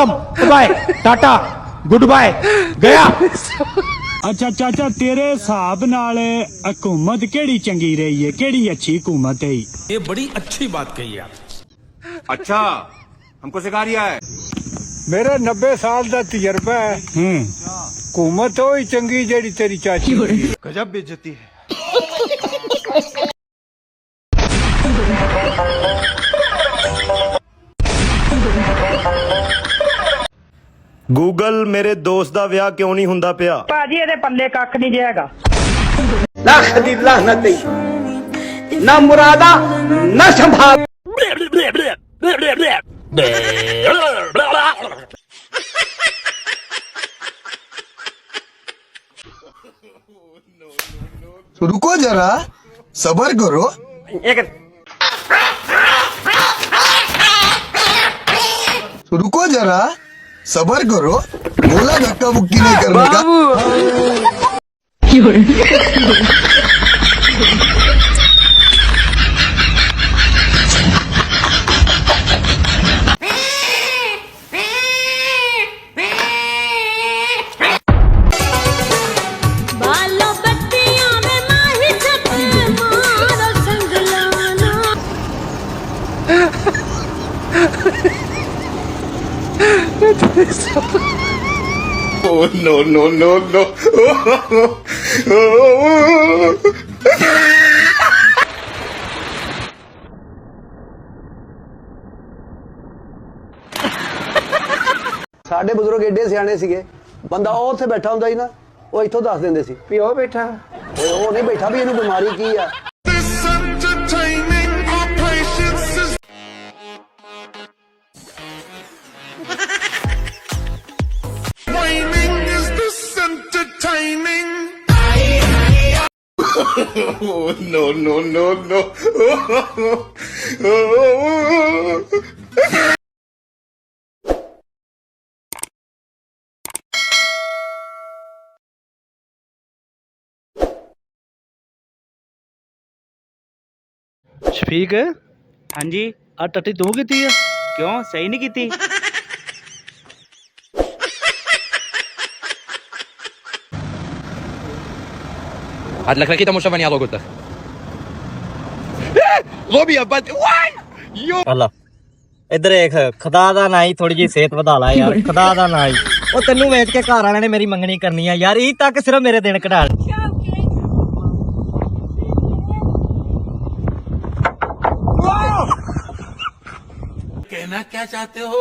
खत्म, bye tata good bye गया। अच्छा चाचा तेरे हिसाब नाल हुकूमत केड़ी चंगी रही है, केड़ी अच्छी हुकूमत है? ये बड़ी अच्छी बात कही आप। अच्छा हमको सिखा रिया है। मेरा 90 साल का तजर्बा है। हुकूमत तो ही चंगी जेड़ी तेरी चाची। गजब बेइज्जती है। ਗੂਗਲ ਮੇਰੇ ਦੋਸਤ ਦਾ ਵਿਆਹ ਕਿਉਂ ਨਹੀਂ ਹੁੰਦਾ ਪਿਆ? ਭਾਜੀ ਇਹਦੇ ਪੱਲੇ ਕੱਖ ਨਹੀਂ ਜੇ ਹੈਗਾ। ਲੱਖ ਦੀ ਲਾਹਨਤ ਨਾ ਮੁਰਾਦਾ ਨਾ ਸੰਭਾਲ। रुको जरा सबर करो। रुको जरा सबर करो, बोला धक्का मुक्की नहीं करने का। Oh no no no no. ਸਾਡੇ ਬਜ਼ੁਰਗ ਏਡੇ ਸਿਆਣੇ ਸੀਗੇ, ਬੰਦਾ ਉਹ ਉੱਥੇ ਬੈਠਾ ਹੁੰਦਾ ਸੀ ਨਾ, ਉਹ ਇੱਥੋਂ ਦੱਸ ਦਿੰਦੇ ਸੀ ਵੀ ਉਹ ਬੈਠਾ, ਉਹ ਨਹੀਂ ਬੈਠਾ ਵੀ ਇਹਨੂੰ ਬਿਮਾਰੀ ਕੀ ਆ। Oh no no no no. Shafiq हाँ जी आ टट्टी तू की है क्यों सही नहीं की? هاد لك كده مش فاني على قلت غبي يا بد ਅੱਲਾ ਇੱਧਰ ਦੇਖ, ਖੁਦਾ ਦਾ ਨਾ ਹੀ ਥੋੜੀ ਜਿਹੀ ਸਿਹਤ ਵਧਾ ਲਾ ਯਾਰ, ਖੁਦਾ ਦਾ ਨਾ ਹੀ। ਉਹ ਤੈਨੂੰ ਵੇਚ ਕੇ ਘਰ ਵਾਲਿਆਂ ਨੇ ਮੇਰੀ ਮੰਗਣੀ ਕਰਨੀ ਆ ਯਾਰ, ਇਹ ਤੱਕ ਸਿਰਫ ਮੇਰੇ ਦਿਨ ਕਢਾ ਲੈ। कहना क्या चाहते हो?